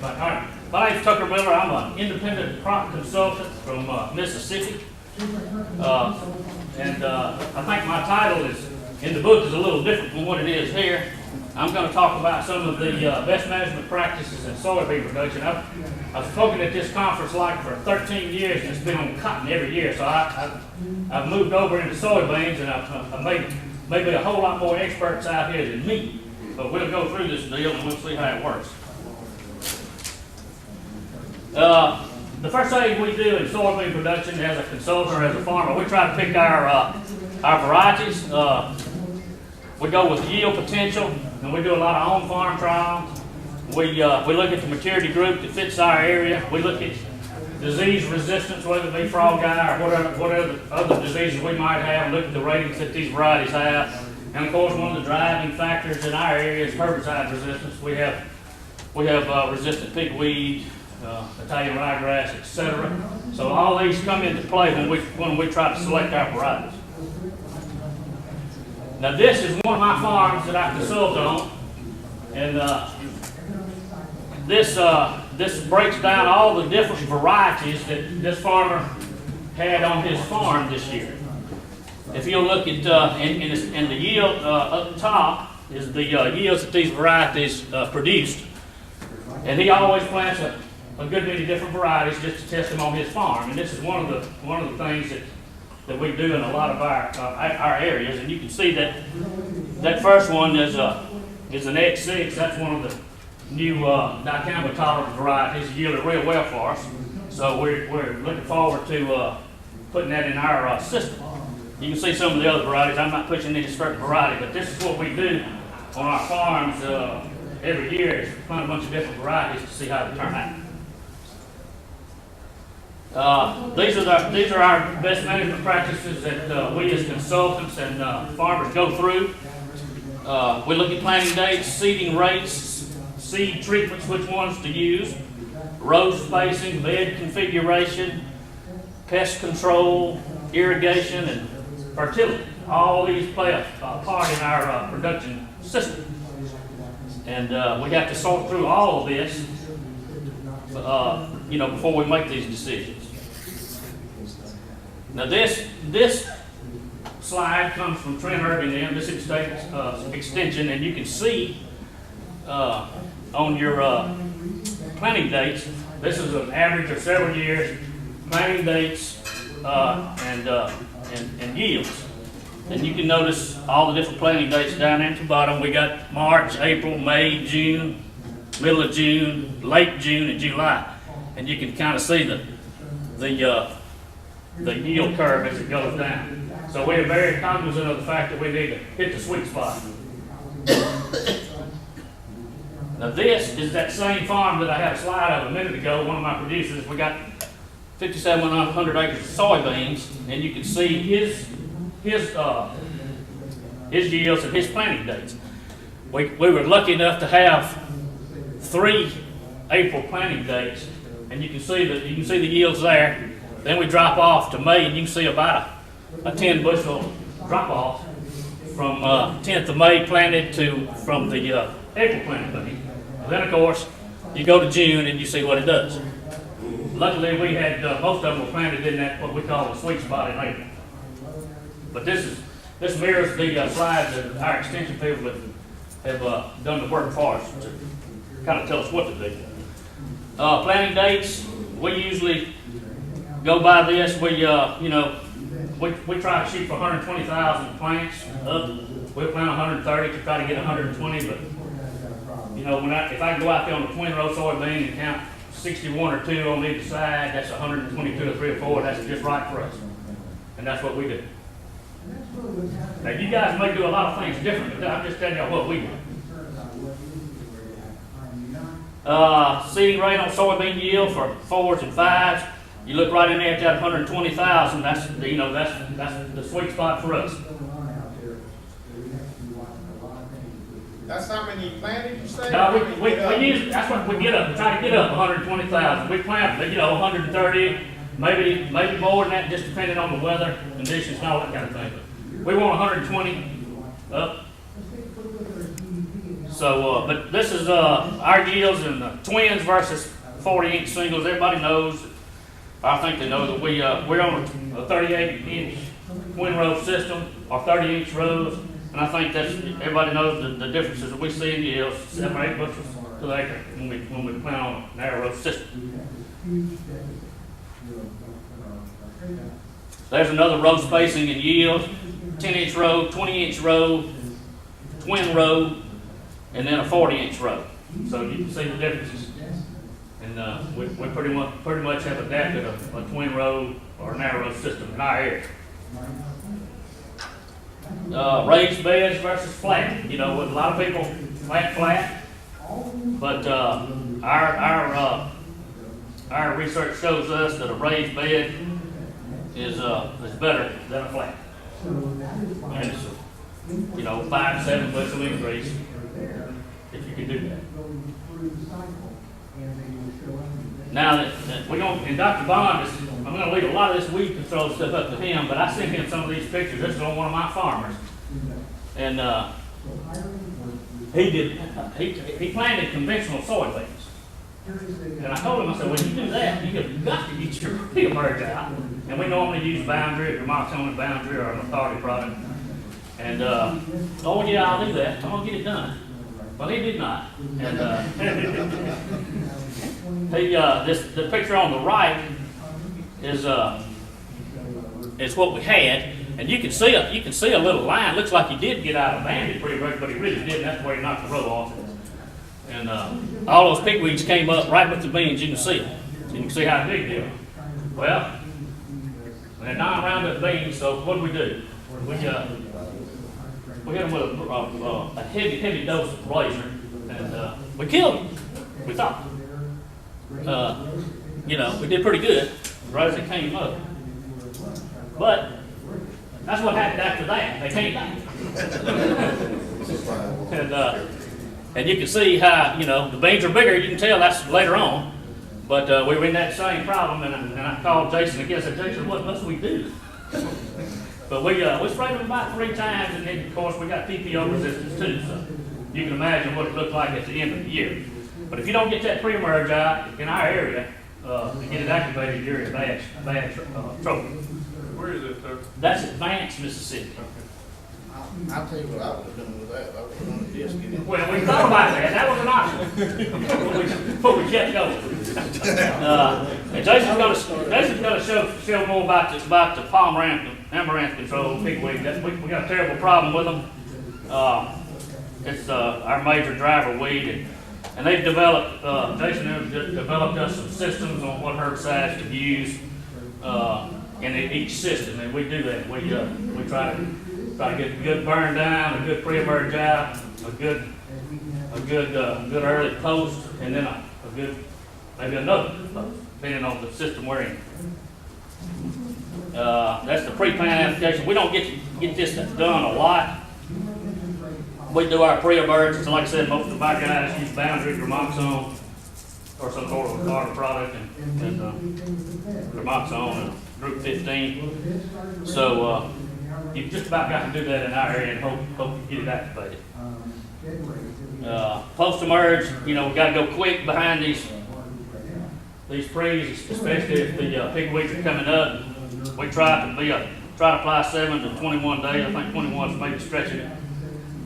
All right. My name's Tucker Miller. I'm an independent crop consultant from Mississippi. I think my title is in the book is a little different from what it is here. I'm going to talk about some of the best management practices in soybean production. I've spoken at this conference like for 13 years, and it's been on cotton every year. So I've moved over into soybeans, and I've made maybe a whole lot more experts out here than me. But we'll go through this deal and we'll see how it works. The first thing we do in soybean production as a consultant or as a farmer, we try to pick our varieties. We go with yield potential, and we do a lot of on-farm trials. We look at the maturity group that fits our area. We look at disease resistance, whether it be frog eye or whatever other diseases we might have. Look at the ratings that these varieties have. And of course, one of the driving factors in our area is herbicide resistance. We have resistant pigweed, Italian ryegrass, etc. So all these come into play when we try to select our varieties. Now this is one of my farms that I consult on, and this breaks down all the different varieties that this farmer had on his farm this year. If you look at in the yield up top is the yields that these varieties produced, and he always plants a good many different varieties just to test them on his farm. And this is one of the things that we do in a lot of our areas. And you can see that first one is an X6. That's one of the new dicamba tolerant varieties. Yielded real well for us. So we're looking forward to putting that in our system. You can see some of the other varieties. I'm not pushing any certain variety, but this is what we do on our farms every year, is plant a bunch of different varieties to see how they turn out. These are our best management practices that we as consultants and farmers go through. We look at planting dates, seeding rates, seed treatments, which ones to use, row spacing, bed configuration, pest control, irrigation, and fertility. All these play a part in our production system. And we have to sort through all of this before we make these decisions. Now this slide comes from Trent Irving, the Mississippi State Extension, and you can see on your planting dates, this is an average of several years, planting dates and yields. And you can notice all the different planting dates down there at the bottom. We got March, April, May, June, middle of June, late June, and July. And you can kind of see the yield curve as it goes down. So we are very cognizant of the fact that we need to hit the sweet spot. Now this is that same farm that I had a slide of a minute ago, one of my producers. We got 5,700 acres of soybeans, and you can see his yields and his planting dates. We were lucky enough to have 3 April planting dates, and you can see the yields there. Then we drop off to May, and you can see about a 10 bushel drop off from 10th of May planted from the April planted date. Then of course you go to June and you see what it does. Luckily we had most of them were planted in that what we call the sweet spot in April. But this mirrors the slides that our extension people have done the work for us to kind of tell us what to do. Planting dates, we usually go by this. We try to shoot for 120,000 plants up. We'll plant 130 to try to get 120. But if I go out there on a 20-row soybean and count 61 or 2 on either side, that's 122 or 3 or 4. That's just right for us, and that's what we do. Now you guys may do a lot of things different, but I'm just telling you what we do. Seeding rate on soybean yield for 4s and 5s. You look right in there at that 120,000. That's the sweet spot for us. That's how many planted you say? No, we use that's what we get up. We try to get up 120,000. We plant 130, maybe more than that, just depending on the weather conditions and all that kind of thing. But we want 120 up. So, but this is our yields in the twins versus 40-inch singles. Everybody knows, I think they know that we're on a 38-inch twin row system or 30-inch rows, and I think that's everybody knows the differences that we see in yields, 7 or 8 bushels to the acre when we plant on a narrow row system. There's another row spacing in yield: 10-inch row, 20-inch row, twin row, and then a 40-inch row. So you can see the differences. And we pretty much have adapted a twin row or narrow row system in our area. Raised beds versus flat. You know, with a lot of people flat, but our research shows us that a raised bed is better than a flat. And it's you know, 5 to 7 bushel increase if you can do that. Now that we're going, and Dr. Bond is, I'm going to leave a lot of this weed control stuff up to him, but I sent him some of these pictures. This is on one of my farmers, and he planted conventional soybeans. And I told him, I said, when you do that, you've got to get your pre-emerge out. And we normally use boundary, or monoclonal boundary, or an authority product. And oh yeah, I'll do that. I'm gonna get it done. Well, he did not. And the picture on the right is what we had, and you can see a little line. Looks like he did get out of the boundary pretty much, but he really didn't. That's where he knocked the row off. And all those pigweeds came up right with the beans. You can see it. You can see how big they are. Well, they're non-roundup beans. So what do? We hit them with a heavy dose of blazer, and we killed them. We thought. You know, we did pretty good right as it came up. But that's what happened after that. They came back. And you can see how, you know, the beans are bigger. You can tell that's later on. But we were in that same problem, and I called Jason again. I said, Jason, what must we do? But we sprayed them about 3 times, and then, of course, we got TPO resistance too. So you can imagine what it looked like at the end of the year. But if you don't get that pre-emerge out in our area, to get it activated, you're in bad trouble. Where is it, sir? That's at Vance, Mississippi. I'll tell you what I would have done with that. I would have done a disc in it. Well, we thought about that. That was an option. But we kept going. And Jason's going to show more about the amaranth control pigweed. We got a terrible problem with them. It's our major driver weed, and they've developed. Jason has developed us some systems on what herbicides to use in each system, and we do that. We try to get a good burn down, a good pre-emerge out, a good early post, and then maybe another post, depending on the system we're in. That's the pre-plant application. We don't get this done a lot. We do our pre-emerge, and like I said, most of our guys use boundary or Moxone or some sort of authority product, and Moxone and Group 15. So you've just about got to do that in our area and hope you get it activated. Post-emerge, you know, we got to go quick behind these pre's, especially if the pigweeds are coming up. We try to apply 7 to 21 days. I think 21 is maybe stretching it,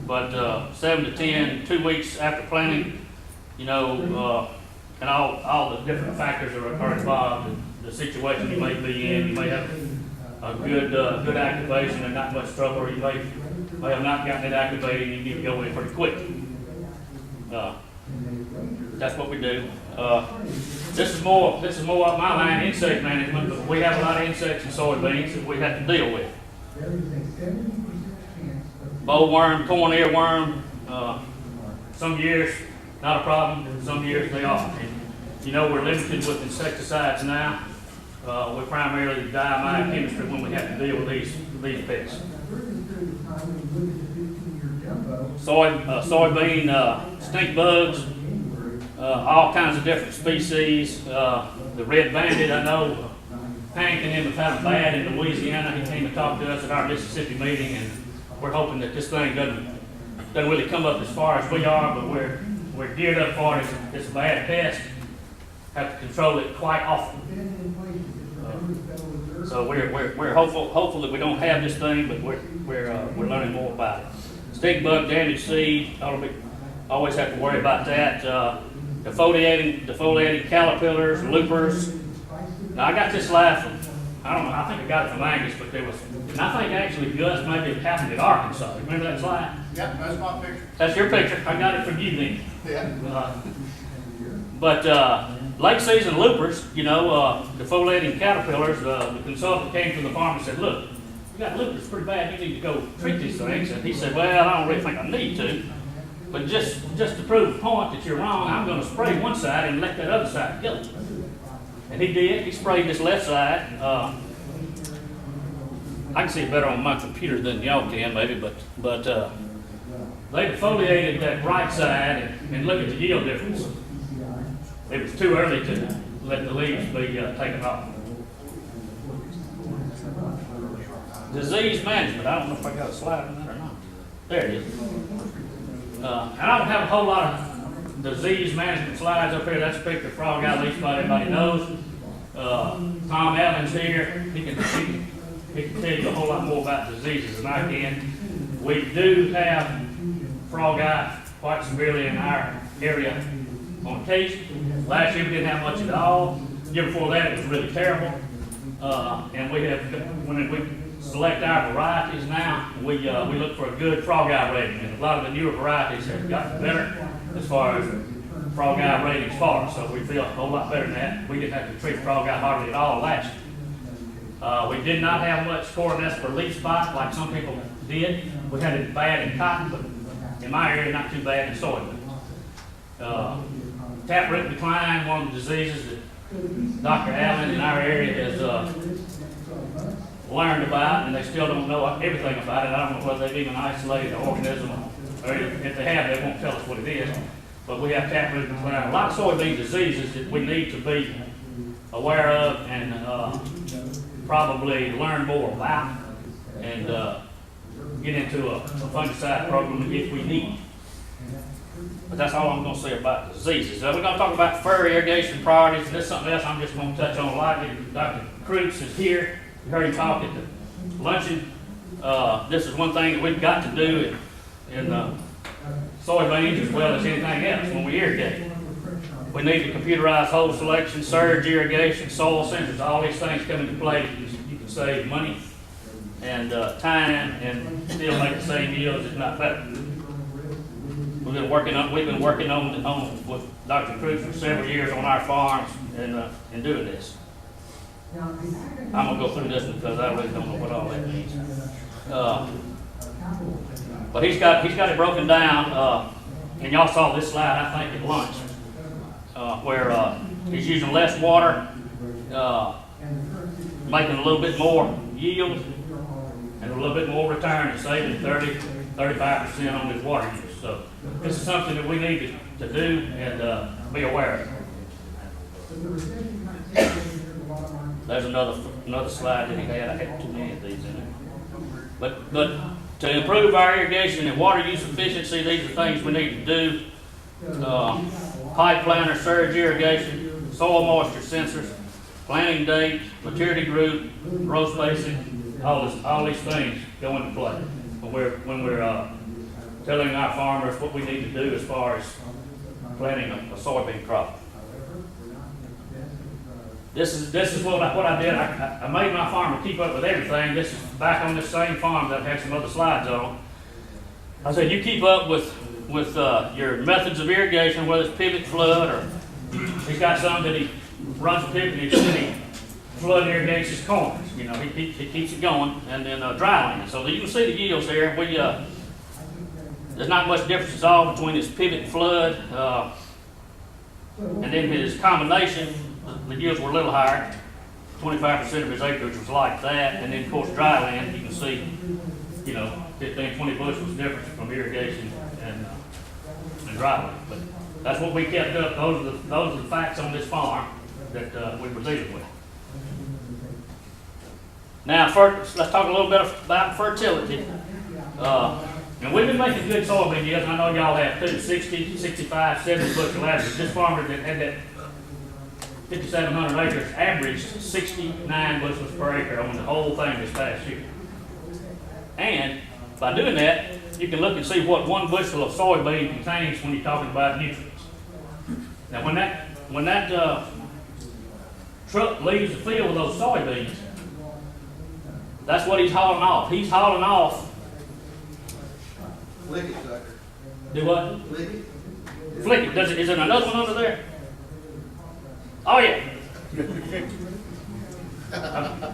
but 7 to 10, 2 weeks after planting, you know, and all the different factors are involved. The situation you may be in, you may have a good activation and not much trouble, or you may have not gotten it activated and you need to go in pretty quick. That's what we do. This is more up my line, insect management, but we have a lot of insects in soybeans that we have to deal with. Bollworm, corn earworm, some years not a problem, some years they are. And, you know, we're limited with insecticides now. We primarily diamide chemistry when we have to deal with these pests. Soybean stink bugs, all kinds of different species. The red banded, I know Hank and him have had them bad in Louisiana. He came and talked to us at our Mississippi meeting, and we're hoping that this thing doesn't really come up as far as we are, but we're geared up for it. It's a bad pest. Have to control it quite often. So we're hopeful that we don't have this thing, but we're learning more about it. Stick bug, damaged seed, always have to worry about that. Defoliating caterpillars, loopers. Now I got this slide from, I don't know, I think I got it from Angus, but there was, and I think actually Gus maybe it happened in Arkansas. Remember that slide? Yep, that's my picture. That's your picture. I got it from you then. Yeah. But late season loopers, defoliating caterpillars, the consultant came to the farm and said, look, you got loopers pretty bad, you need to go treat these things. And he said, well, I don't really think I need to. But just to prove the point that you're wrong, I'm going to spray one side and let that other side go. And he did. He sprayed this left side. I can see it better on my computer than y'all can, maybe, but they defoliated that right side and look at the yield difference. It was too early to let the leaves be taken off. Disease management. I don't know if I got a slide on that or not. There it is. And I don't have a whole lot of disease management slides up here. That's a picture of frog eye leaf spot everybody knows. Tom Allen's here. He can tell you a whole lot more about diseases than I can. We do have frog eye quite severely in our area on occasion. Last year we didn't have much at all. The year before that it was really terrible. And when we select our varieties now, we look for a good frog eye rating. And a lot of the newer varieties have gotten better as far as frog eye ratings far. So we feel a whole lot better than that. We didn't have to treat frog eye hardly at all last year. We did not have much coronets leaf spot like some people did. We had it bad in cotton, but in my area, not too bad in soybeans. Taproot decline, one of the diseases that Dr. Allen in our area has learned about, and they still don't know everything about it. I don't know whether they've even isolated the organism, or if they have, they won't tell us what it is. But we have taproot decline. A lot of soybean diseases that we need to be aware of and probably learn more about and get into a fungicide program if we need. But that's all I'm going to say about diseases. So we're going to talk about fur irrigation priorities. This is something else I'm just going to touch on lightly. Dr. Kreutz is here. You heard him talk at the luncheon. This is one thing that we've got to do in soybeans as well as anything else when we irrigate. We need to computerize hole selection, surge irrigation, soil sensors. All these things come into play. You can save money and time and still make the same yields, if not better. We've been working on with Dr. Kreutz for several years on our farms and doing this. I'm gonna go through this because I really don't know what all that means. But he's got it broken down, and y'all saw this slide I think at lunch, where he's using less water, making a little bit more yield and a little bit more return and saving 30-35% on his water use. So this is something that we need to do and be aware of. There's another slide that he had. I had too many of these in there. But to improve our irrigation and water use efficiency, these are things we need to do. Pipe planter, surge irrigation, soil moisture sensors, planting date, maturity group, row spacing, all these things go into play when we're telling our farmers what we need to do as far as planting a soybean crop. This is what I did. I made my farmer keep up with everything. This is back on this same farm that I had some other slides on. I said, you keep up with your methods of irrigation, whether it's pivot flood or he's got some that he runs a pivot and he flood irrigates his corners. You know, he keeps it going, and then dry land. So you can see the yields here. There's not much difference at all between his pivot and flood, and then his combination. The yields were a little higher. 25% of his acreage was like that, and then of course dry land. You can see, 15, 20 bushels difference from irrigation and dry land. But that's what we kept up. Those are the facts on this farm that we were dealing with. Now, let's talk a little bit about fertility. And And we've been making good soybean yields, and I know y'all have too, 60, 65, 70 bushel average. This farmer that had that 5,700 acres averaged 69 bushels per acre on the whole thing this past year. And by doing that, you can look and see what 1 bushel of soybean contains when you're talking about nutrients. Now, when that truck leaves the field with those soybeans, that's what he's hauling off. He's hauling off. Flick it, sucker. Do what? Flick it. Flick it. Is there another one under there? Oh yeah. You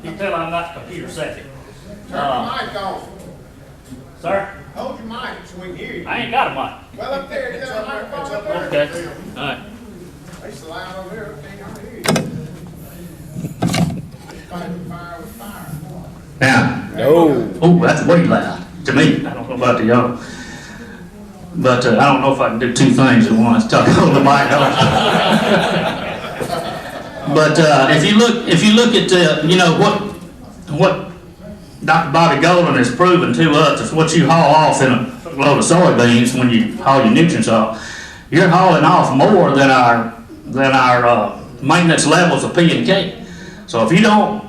can tell I'm not computer savvy. Turn your mic off. Sir, Hold your mic so we can hear you. I ain't got a mic. Well, up there, you got a microphone up there? Okay. All right. It's loud over there, okay, y'all hear you. Fighting fire with fire. Now, oh, that's way loud to me. I don't know about to y'all. But I don't know if I can do 2 things at once. Talk on the mic. But if you look at you know what Dr. Bobby Golden has proven to us is what you haul off in a load of soybeans when you haul your nutrients off. You're hauling off more than our maintenance levels of P and K. So if you don't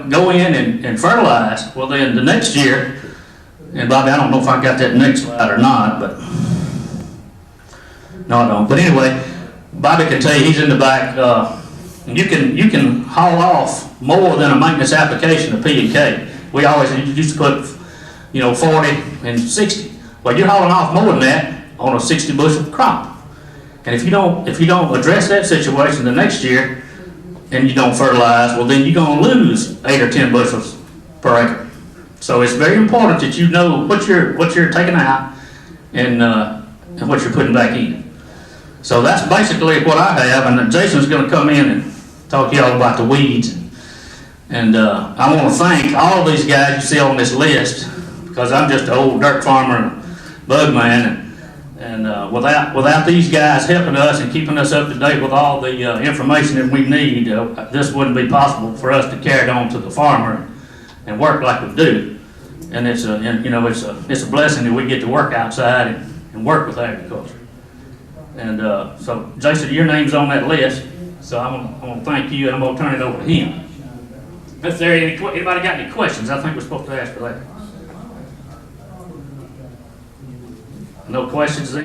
go in and fertilize, well then the next year, and Bobby, I don't know if I got that next slide or not, but no, I don't. But anyway, Bobby can tell you he's in the back. You can haul off more than a maintenance application of P and K. We always used to put 40 and 60. Well, you're hauling off more than that on a 60 bushel crop. And if you don't address that situation the next year and you don't fertilize, well then you're going to lose 8 or 10 bushels per acre. So it's very important that you know what you're taking out and what you're putting back in. So that's basically what I have, and Jason's going to come in and talk to y'all about the weeds. And I want to thank all these guys you see on this list, because I'm just an old dirt farmer and bug man, and without these guys helping us and keeping us up to date with all the information that we need, this wouldn't be possible for us to carry it on to the farmer and work like we do. And it's a blessing that we get to work outside and work with agriculture. And so, Jason, your name's on that list, so I'm going to thank you, and I'm going to turn it over to him. If there anybody got any questions, I think we're supposed to ask for that. No questions then?